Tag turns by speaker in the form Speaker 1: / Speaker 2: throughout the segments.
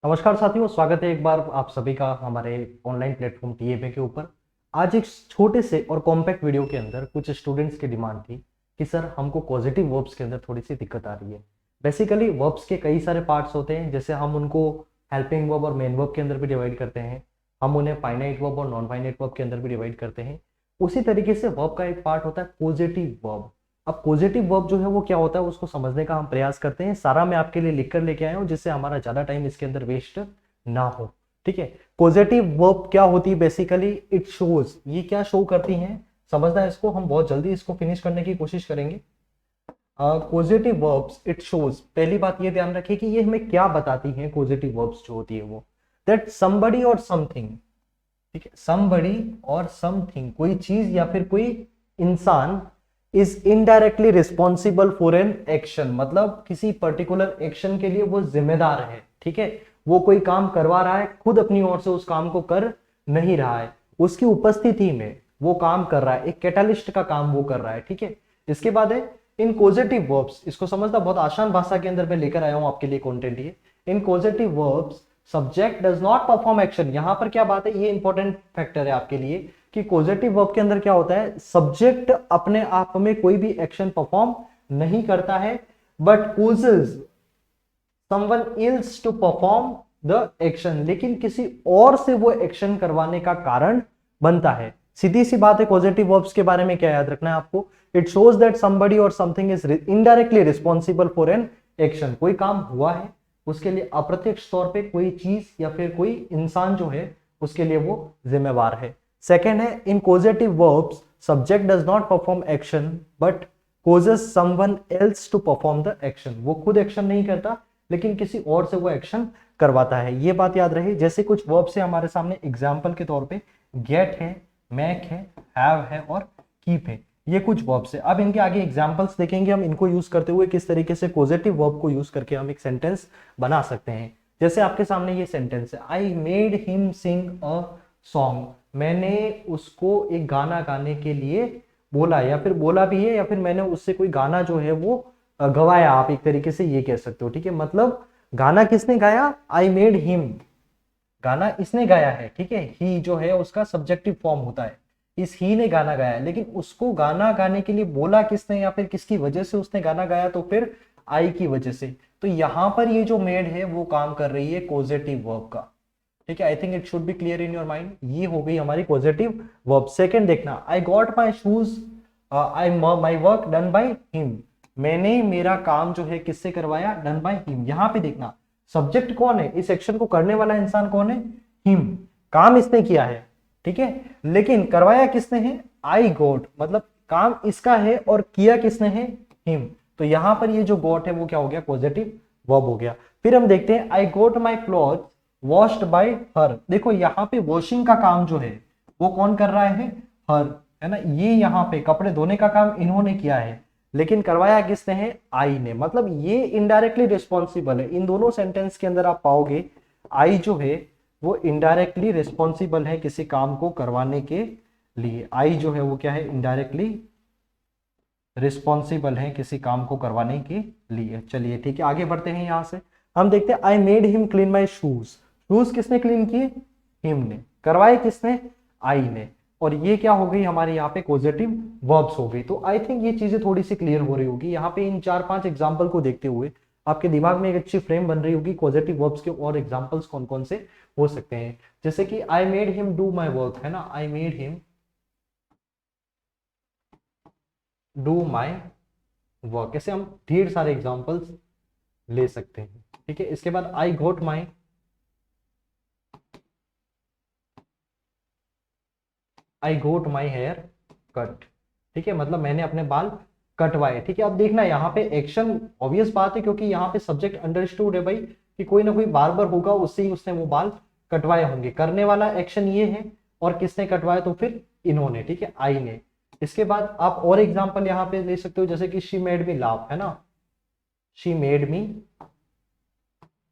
Speaker 1: नमस्कार साथियों, स्वागत है एक बार आप सभी का हमारे ऑनलाइन प्लेटफॉर्म टीएपे के ऊपर। आज एक छोटे से और कॉम्पैक्ट वीडियो के अंदर कुछ स्टूडेंट्स की डिमांड थी कि सर हमको पॉजिटिव वर्ब्स के अंदर थोड़ी सी दिक्कत आ रही है। बेसिकली वर्ब्स के कई सारे पार्ट्स होते हैं, जैसे हम उनको हेल्पिंग वर्ब और मेन वर्ब के अंदर भी डिवाइड करते हैं, हम उन्हें फाइनाइट वर्ब और नॉन फाइनाइट वर्ब के अंदर भी डिवाइड करते हैं। उसी तरीके से वर्ब का एक पार्ट होता है पॉजिटिव वर्ब। अब पॉजिटिव वर्ब जो है वो क्या होता है उसको समझने का हम प्रयास करते हैं। सारा मैं आपके लिए लिख कर लेके आया हूँ जिससे हमारा ज्यादा टाइम इसके अंदर वेस्ट ना हो। ठीक है, पॉजिटिव वर्ब क्या होती है? बेसिकली इट शोज, ये क्या शो करती हैं समझना है इसको। हम बहुत जल्दी इसको फिनिश करने की कोशिश करेंगे। पॉजिटिव वर्ब्स इट शोज, पहली बात ये ध्यान रखिए कि ये हमें क्या बताती हैं। पॉजिटिव वर्ब्स जो होती है वो दैट समबडी और समथिंग, ठीक है, समबडी और समथिंग, कोई चीज या फिर कोई इंसान is indirectly responsible for an action, मतलब किसी पर्टिकुलर एक्शन के लिए वो जिम्मेदार है। ठीक है, वो कोई काम करवा रहा है, खुद अपनी ओर से उस काम को कर नहीं रहा है, उसकी उपस्थिति में वो काम कर रहा है, एक कैटालिस्ट का काम वो कर रहा है। ठीक है, इसके बाद है इन कॉजेटिव वर्ब्स, इसको समझना बहुत आसान भाषा के अंदर मैं लेकर आया हूं आपके लिए कंटेंट। ये in causative verbs subject does not perform action. यहां पर क्या बात है, ये इंपॉर्टेंट फैक्टर है आपके लिए कि पॉजिटिव वर्ब के अंदर क्या होता है, सब्जेक्ट अपने आप में कोई भी एक्शन परफॉर्म नहीं करता है, but causes someone else to perform the action, लेकिन किसी और से वो एक्शन करवाने का कारण बनता है। सीधी सी बात है, पॉजिटिव वर्ब्स के बारे में क्या याद रखना है आपको, इट शोज दैट somebody और something is indirectly responsible for an action। कोई काम हुआ है, उसके लिए अप्रत्यक्ष तौर पे कोई चीज या फिर कोई इंसान जो है उसके लिए वो जिम्मेवार है। सेकेंड है in positive verbs subject does not perform action but causes someone else to perform the action। वो खुद एक्शन नहीं करता लेकिन किसी और से वो एक्शन करवाता है। ये बात याद रहे। जैसे कुछ वर्ब्स है हमारे सामने एग्जाम्पल के तौर पे, गेट है, मेक है, हैव है और कीप है, ये कुछ वर्ब्स है। अब इनके आगे एग्जाम्पल्स देखेंगे हम, इनको यूज करते हुए किस तरीके से पॉजिटिव वर्ब को यूज करके हम एक सेंटेंस बना सकते हैं। जैसे आपके सामने ये सेंटेंस है, आई made him sing a song, मैंने उसको एक गाना गाने के लिए बोला, या फिर बोला भी है या फिर मैंने उससे कोई गाना जो है वो गवाया, आप एक तरीके से ये कह सकते हो। ठीक है, मतलब गाना किसने गाया, आई मेड हिम, गाना इसने गाया है। ठीक है, ही जो है उसका सब्जेक्टिव फॉर्म होता है, इस ही ने गाना गाया है, लेकिन उसको गाना गाने के लिए बोला किसने या फिर किसकी वजह से उसने गाना गाया, तो फिर आई की वजह से। तो यहां पर ये जो मेड है वो काम कर रही है पॉजिटिव वर्ब का। ठीक है, I think it should be clear in your mind. ये हो गई हमारी पॉजिटिव वर्ब। सेकंड देखना, आई got my shoes, I my work done by him, मैंने मेरा काम जो है किससे करवाया, डन बाय हिम। यहां पे देखना सब्जेक्ट कौन है, इस एक्शन को करने वाला इंसान कौन है, हिम, काम इसने किया है। ठीक है, लेकिन करवाया किसने है, आई गॉट, मतलब काम इसका है और किया किसने है, हिम। तो यहां पर ये जो गॉट है वो क्या हो गया, पॉजिटिव वर्ब हो गया। फिर हम देखते हैं आई got my cloth washed by हर। देखो यहाँ पे वॉशिंग का काम जो है वो कौन कर रहा है, हर, है ना। ये यहाँ पे कपड़े धोने का काम इन्होंने किया है, लेकिन करवाया किसने है, आई ने। मतलब ये इनडायरेक्टली रिस्पॉन्सिबल है। इन दोनों सेंटेंस के अंदर आप पाओगे आई जो है वो इनडायरेक्टली रिस्पॉन्सिबल है किसी काम को करवाने के लिए। आई जो है वो क्या है, इनडायरेक्टली रिस्पॉन्सिबल है किसी काम को करवाने के लिए। चलिए ठीक है, आगे बढ़ते हैं। यहां से हम देखते हैं आई made him clean my shoes, shoes किसने क्लीन किए, हिम ने, करवाए किसने, आई ने। और ये क्या हो गई हमारे यहाँ पे पॉजिटिव वर्ब्स हो गई। तो आई थिंक ये चीजें थोड़ी सी क्लियर हो रही होगी। यहाँ पे इन 4-5 एग्जाम्पल को देखते हुए आपके दिमाग में एक अच्छी फ्रेम बन रही होगी पॉजिटिव वर्ब्स के और एग्जाम्पल्स कौन कौन से हो सकते हैं। जैसे कि आई made him do my work, है ना, आई made him do my work, ऐसे हम ढेर सारे एग्जाम्पल्स ले सकते हैं। ठीक है, इसके बाद आई गोट माई, आई गोट माई हेयर कट। ठीक है, मतलब मैंने अपने बाल कटवाए। ठीक है, अब देखना यहाँ पे एक्शन ऑब्वियस बात है क्योंकि यहाँ पे सब्जेक्ट अंडरस्टूड है भाई कि कोई ना कोई बार्बर होगा, उससे ही उसने वो बाल कटवाए होंगे। करने वाला एक्शन ये है और किसने कटवाया, तो फिर इन्होंने। ठीक है, आई ने। इसके बाद आप और एग्जाम्पल यहाँ पे ले सकते हो, जैसे कि शी मेड मी लाफ, है ना, शी मेड मी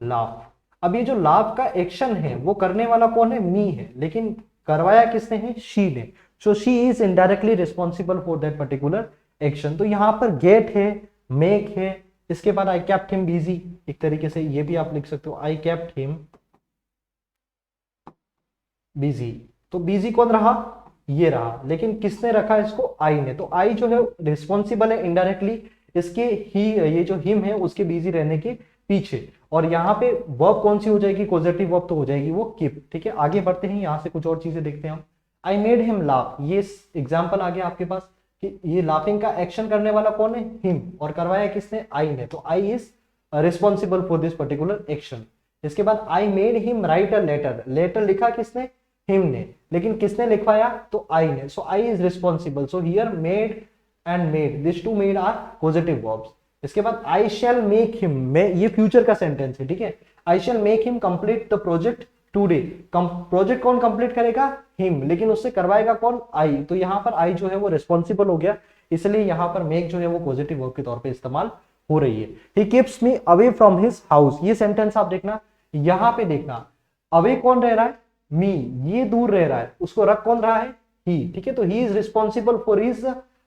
Speaker 1: लाफ। अब ये जो लाफ का एक्शन है वो करने वाला कौन है, मी है, लेकिन करवाया किसने है, शी ने। So she is indirectly responsible for that particular action. तो यहां पर गेट है, मेक है, इसके बाद आई केप्ट हिम बिजी, एक तरीके से ये भी आप लिख सकते हो, आई केप्ट हिम बिजी। तो बिजी कौन रहा, ये रहा, लेकिन किसने रखा इसको, आई ने। तो आई जो है रिस्पॉन्सिबल है इनडायरेक्टली इसके ही, ये जो हिम है उसके बिजी रहने के पीछे। और यहाँ पे वर्ब कौन सी हो जाएगी, पॉजिटिव वर्ब तो हो जाएगी वो कीप। ठीक है, आगे बढ़ते हैं, यहाँ से कुछ और चीजें देखते हैं हम। आई मेड हिम लाफ, ये एग्जाम्पल आ गया आपके पास कि ये लाफिंग का एक्शन करने वाला कौन है, हिम, और करवाया किसने, आई ने। तो I is responsible for this particular action. इसके बाद I made him write a letter, letter लिखा किसने, हिम ने, लेकिन किसने लिखवाया, तो आई ने। So I is responsible. So here made and made, this two made are positive verbs. इसके बाद आई शैल मेक हिम, मैं, ये फ्यूचर का सेंटेंस है, ठीक है। I shall make him complete the project today, project कौन कंप्लीट करेगा, हिम, लेकिन उससे करवाएगा कौन, आई। तो यहाँ पर आई जो है वो रिस्पॉन्सिबल हो गया, इसलिए यहाँ पर मेक जो है वो पॉजिटिव वर्ब के तौर पे इस्तेमाल हो रही है। ही keeps me away from his house, ये सेंटेंस आप देखना, यहाँ पे देखना अवे कौन रह रहा है, मी, ये दूर रह रहा है, उसको रख कौन रहा है, ही। ठीक है, तो he is responsible for his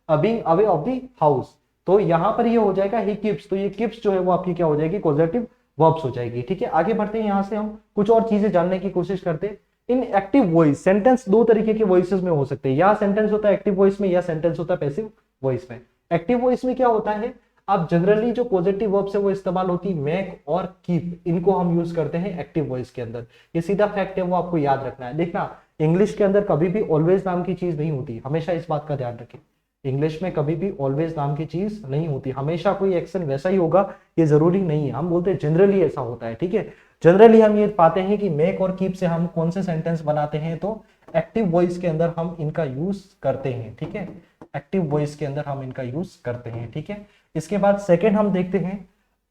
Speaker 1: being away of the house. तो यहां पर ये हो जाएगा ही कीप्स, तो ये कीप्स जो है वो आपकी क्या हो जाएगी, पॉजिटिव वर्ब्स हो जाएगी। ठीक है, आगे बढ़ते हैं, यहां से हम कुछ और चीजें जानने की कोशिश करते हैं। इन एक्टिव वॉइस, सेंटेंस दो तरीके के वॉइसेस में हो सकते हैं, या सेंटेंस होता है एक्टिव वॉइस में, या सेंटेंस होता है पैसिव वॉइस में। एक्टिव वॉइस में क्या होता है, अब जनरली जो पॉजिटिव वर्ब्स है वो इस्तेमाल होती है मेक और कीप, इनको हम यूज करते हैं एक्टिव वॉइस के अंदर। ये सीधा फैक्ट है, वो आपको याद रखना है। देखना, इंग्लिश के अंदर कभी भी ऑलवेज नाम की चीज नहीं होती, हमेशा इस बात का ध्यान रखें। इंग्लिश में कभी भी ऑलवेज नाम की चीज नहीं होती, हमेशा कोई एक्शन वैसा ही होगा, ये जरूरी नहीं है। हम बोलते हैं जनरली ऐसा होता है, ठीक है। जनरली हम ये पाते हैं कि मेक और कीप से हम कौन से सेंटेंस बनाते हैं, तो एक्टिव वॉइस के अंदर हम इनका यूज करते हैं। ठीक है, एक्टिव वॉइस के अंदर हम इनका यूज करते हैं। ठीक है, इसके बाद सेकेंड हम देखते हैं,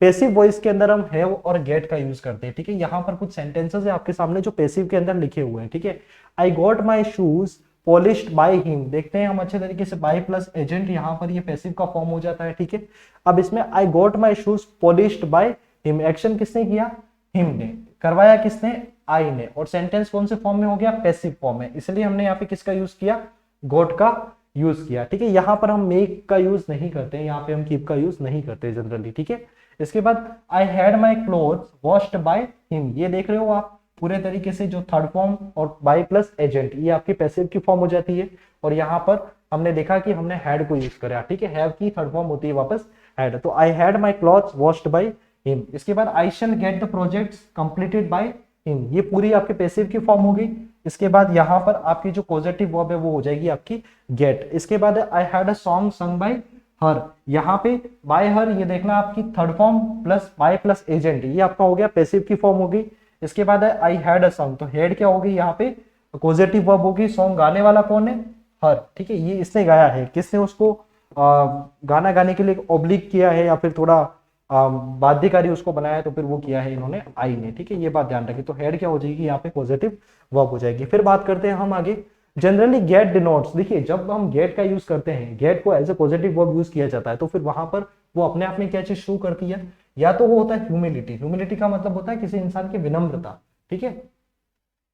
Speaker 1: पैसिव वॉइस के अंदर हम हैव और गेट का यूज करते हैं। ठीक है, यहाँ पर कुछ सेंटेंसेस है आपके सामने जो पैसिव के अंदर लिखे हुए हैं। ठीक है, आई got my shoes polished by him, देखते हैं हम अच्छे तरीके से, बाय प्लस एजेंट, यहाँ पर ये पैसिव का फॉर्म हो जाता है। ठीक है, अब इसमें आई got my shoes polished by him, action किसने किया, हिम ने, करवाया किसने, आई ने, और सेंटेंस कौन से फॉर्म में हो गया, पैसिव फॉर्म में, इसलिए हमने यहाँ पे किसका यूज किया, गॉट का यूज किया। ठीक है, यहाँ पर हम मेक का यूज नहीं करते, यहाँ पे हम कीप का यूज नहीं करते जनरली। ठीक है, इसके बाद आई had my clothes washed by him, ये देख रहे हो आप पूरे तरीके से जो थर्ड फॉर्म और बाय प्लस एजेंट, ये आपकी पैसिव की फॉर्म हो जाती है। और यहाँ पर हमने देखा कि हमने हैड को यूज करा। ठीक है, हैव की थर्ड फॉर्म होती है वापस हैड, तो I had my clothes washed by him. इसके बाद I shall get the projects completed by him, ये पूरी आपके पैसिव की फॉर्म हो गई। इसके बाद यहाँ पर आपकी जो पॉजिटिव वर्ब है वो हो जाएगी आपकी गेट। इसके बाद I had a song sung by हर, यहाँ पे बाय हर, ये देखना आपकी third form plus by plus agent, ये आपका हो गया पैसिव की फॉर्म हो गई। इसके बाद है आई हैड अ सॉन्ग, तो हेड क्या होगी, यहाँ पे पॉजिटिव वर्ब होगी, सॉन्ग गाने वाला कौन है, हर। ठीक है, ये इसने गाया है, किसने उसको गाना गाने के लिए ऑब्लिक किया है, या फिर थोड़ा बाध्यकारी उसको बनाया, तो फिर वो किया है इन्होंने, आई ने। ठीक है, ये बात ध्यान रखिए, तो हेड क्या हो जाएगी, यहाँ पे पॉजिटिव वर्ब हो जाएगी। फिर बात करते हैं हम आगे, जनरली गेट डिनोट्स, देखिए जब हम गेट का यूज करते हैं, गेट को as a positive verb use किया जाता है, तो फिर वहां पर वो अपने आप में क्या चीज शो करती है, या तो वो होता है ह्यूमिलिटी, ह्यूमिलिटी का मतलब होता है किसी इंसान की विनम्रता। ठीक है,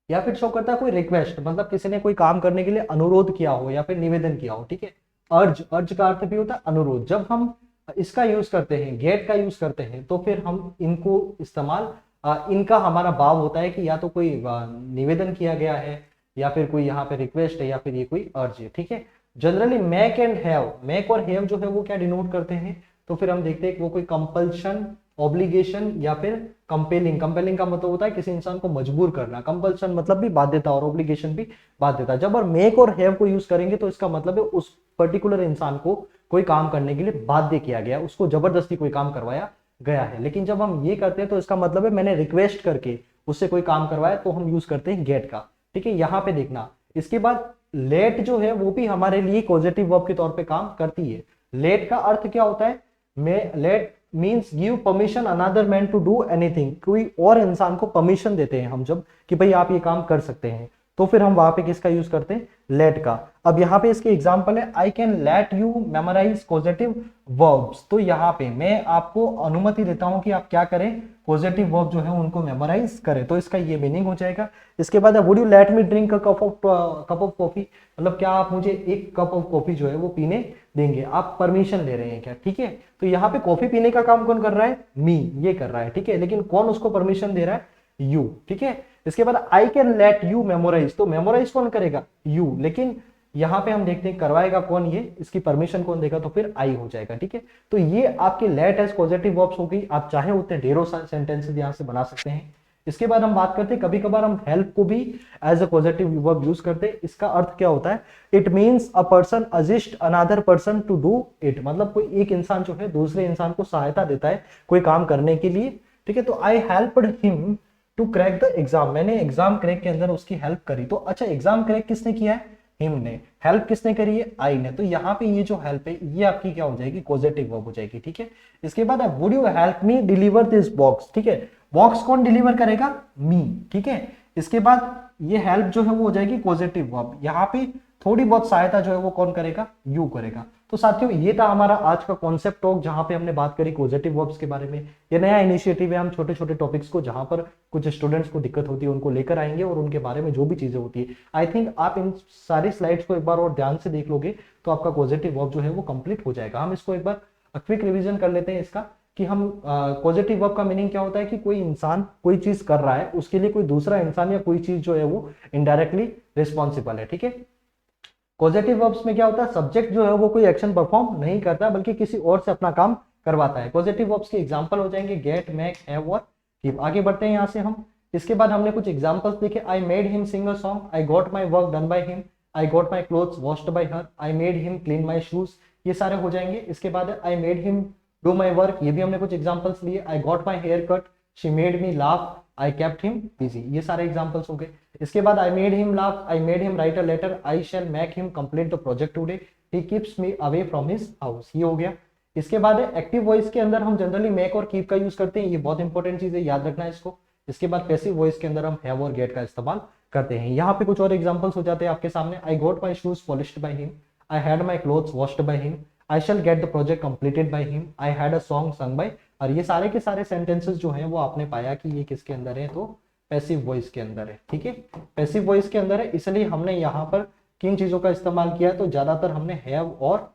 Speaker 1: या फिर शो करता है कोई रिक्वेस्ट, मतलब किसी ने कोई काम करने के लिए अनुरोध किया हो या फिर निवेदन किया हो। ठीक है, अर्ज, अर्ज का अर्थ भी होता है अनुरोध। जब हम इसका यूज करते हैं, गेट का यूज करते हैं, तो फिर हम इनको इस्तेमाल, इनका हमारा भाव होता है कि या तो कोई निवेदन किया गया है, या फिर कोई यहाँ पे रिक्वेस्ट है, या फिर ये कोई अर्ज है। ठीक है, generally make and have, make और हैव जो है वो क्या डिनोट करते हैं, तो फिर हम देखते हैं कि वो कोई कंपल्शन, ऑब्लिगेशन, या फिर कंपेलिंग। कंपेलिंग का मतलब होता है किसी इंसान को मजबूर करना, कंपल्शन मतलब भी बाध्यता, और ऑब्लिगेशन भी बाध्यता। जब और मेक और हैव को यूज करेंगे तो इसका मतलब है उस पर्टिकुलर इंसान को कोई काम करने के लिए बाध्य किया गया, उसको जबरदस्ती कोई काम करवाया गया है। लेकिन जब हम ये करते हैं तो इसका मतलब है मैंने रिक्वेस्ट करके उससे कोई काम करवाया, तो हम यूज करते हैं गेट का। ठीक है, यहाँ पे देखना, इसके बाद लेट जो है वो भी हमारे लिए पॉजिटिव वर्ब के तौर पे काम करती है। लेट का अर्थ क्या होता है, let means give permission another man to do anything, कोई और इंसान को परमिशन देते हैं हम जब, कि भाई आप ये काम कर सकते हैं। तो फिर हम वहां पे किसका यूज करते हैं, लेट का। अब यहाँ पे इसके एग्जांपल है, I can let you memorise positive verbs. तो यहाँ पे मैं आपको अनुमति देता हूं कि आप क्या करें, पॉजिटिव वर्ब जो है उनको मेमोराइज करें। तो इसका ये मीनिंग हो जाएगा। इसके बाद would you let me drink a cup of coffee, मतलब क्या आप मुझे एक कप ऑफ कॉफी जो है वो पीने देंगे, आप परमिशन ले रहे हैं क्या, ठीक है। तो यहाँ पे कॉफी पीने का काम कौन कर रहा है, मी, ये कर रहा है, ठीक है। लेकिन कौन उसको परमिशन दे रहा है, यू, ठीक है। इसके बाद I can let you memorise, तो मेमोराइज कौन करेगा, यू, लेकिन यहां पे हम देखते हैं करवाएगा कौन, ये, इसकी परमिशन कौन देगा, तो फिर आई हो जाएगा, ठीक है। तो ये आपके लेट एज पॉजिटिव वर्ब्स हो गई। आप चाहे उतने ढेरों सारे सेंटेंसेस यहां से बना सकते हैं। इसके बाद हम बात करते हैं, कभी कभार हम हेल्प को भी as a positive verb use करते हैं। इसका अर्थ क्या होता है, it means a person assist another person to do it, मतलब कोई एक इंसान जो है दूसरे इंसान को सहायता देता है कोई काम करने के लिए, ठीक है। तो I helped him to crack the exam, मैंने एग्जाम क्रैक के अंदर उसकी हेल्प करी। तो अच्छा, एग्जाम क्रैक किसने किया है, हिम ने। हेल्प किसने करी है, आई ने। तो यहाँ पे ये जो हेल्प है ये आपकी क्या हो जाएगी, पॉजिटिव वर्ब हो जाएगी, ठीक है। इसके बाद would you help me deliver this box, ठीक है। बॉक्स कौन डिलीवर करेगा, मी, ठीक है। इसके बाद ये हेल्प जो है वो हो जाएगी पॉजिटिव वर्ब। यहाँ पे थोड़ी बहुत सहायता जो है वो कौन करेगा, यू करेगा। तो साथियों ये था हमारा आज का कॉन्सेप्ट टॉक, जहां पे हमने बात करी पॉजिटिव वर्ब्स के बारे में। ये नया इनिशिएटिव है, हम छोटे छोटे टॉपिक्स को जहां पर कुछ स्टूडेंट्स को दिक्कत होती है उनको लेकर आएंगे और उनके बारे में जो भी चीजें होती है, आई थिंक आप इन सारी स्लाइड्स को एक बार और ध्यान से देख लोगे तो आपका पॉजिटिव वर्ब जो है वो कंप्लीट हो जाएगा। हम इसको एक बार क्विक रिविजन कर लेते हैं इसका, कि हम पॉजिटिव वर्ब का मीनिंग क्या होता है कि कोई इंसान कोई चीज कर रहा है, उसके लिए कोई दूसरा इंसान या कोई चीज जो है वो इनडायरेक्टली रिस्पॉन्सिबल है, ठीक है। पॉजिटिव वर्ब्स में क्या होता है, सब्जेक्ट जो है वो कोई एक्शन परफॉर्म नहीं करता बल्कि किसी और से अपना काम करवाता है। पॉजिटिव वर्ब्स के एग्जांपल हो जाएंगे गेट, मेक, हैव और कीप। आगे बढ़ते हैं यहाँ से हम। इसके बाद हमने कुछ एग्जांपल्स देखे, I made him sing a song, I got my work done by him, I got my clothes washed by her, I made him clean my shoes, ये सारे हो जाएंगे। इसके बाद I made him do my work, ये भी हमने कुछ एग्जाम्पल्स लिए। I got my hair cut, she made me laugh, I kept him busy, ये सारे एग्जांपल्स हो गए। इसके बाद I made him laugh, I made him write a letter, I shall make him complete the project today, he keeps me away from his house, ये हो गया। इसके बाद एक्टिव वॉइस के अंदर हम जनरली मेक और कीप का यूज करते हैं, ये बहुत इंपॉर्टेंट चीज है, याद रखना है इसको। इसके बाद पैसिव वॉइस के अंदर हम हैव और गेट का इस्तेमाल करते हैं। यहाँ पे कुछ और एग्जांपल्स हो जाते हैं आपके सामने, आई got my shoes polished bye him, I had my clothes washed by him, I shall get the project completed by him, I had a song sung by. और ये सारे के सारे सेंटेंसेस जो हैं वो आपने पाया कि ये किसके अंदर है, तो पैसिव वॉइस के अंदर है, ठीक है। पैसिव वॉइस के अंदर है, इसलिए हमने यहाँ पर किन चीजों का इस्तेमाल किया है, तो ज्यादातर हमने हैव और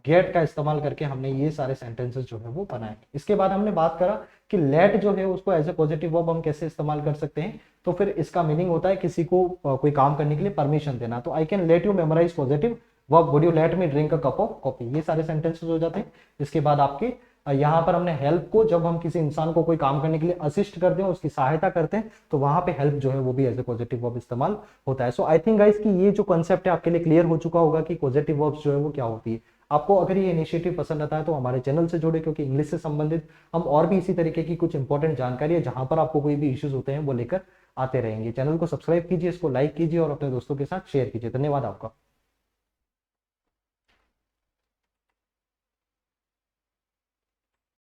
Speaker 1: गेट का इस्तेमाल करके हमने ये सारे सेंटेंसेस जो है वो बनाए। इसके बाद हमने बात करा कि लेट जो है उसको एज ए पॉजिटिव वर्ब हम कैसे इस्तेमाल कर सकते हैं। तो फिर इसका मीनिंग होता है किसी को कोई काम करने के लिए परमिशन देना। तो I can let you memorise positive verb, would you let me drink a cup of coffee, ये सारे सेंटेंसेस हो जाते हैं। इसके बाद आपके यहाँ पर हमने हेल्प को, जब हम किसी इंसान को कोई काम करने के लिए असिस्ट करते हैं, उसकी सहायता करते हैं, तो वहां पे हेल्प जो है वो भी एज ए पॉजिटिव वर्ब इस्तेमाल होता है। सो आई थिंक गाइस कि ये जो कंसेप्ट है आपके लिए क्लियर हो चुका होगा कि पॉजिटिव वर्ब्स जो है वो क्या होती है। आपको अगर ये इनिशिएटिव पसंद आता है तो हमारे चैनल से जुड़े, क्योंकि इंग्लिश से संबंधित हम और भी इसी तरीके की कुछ इंपॉर्टेंट जानकारी है जहां पर आपको कोई भी इश्यूज होते हैं वो लेकर आते रहेंगे। चैनल को सब्सक्राइब कीजिए, इसको लाइक कीजिए और अपने दोस्तों के साथ शेयर कीजिए। धन्यवाद आपका।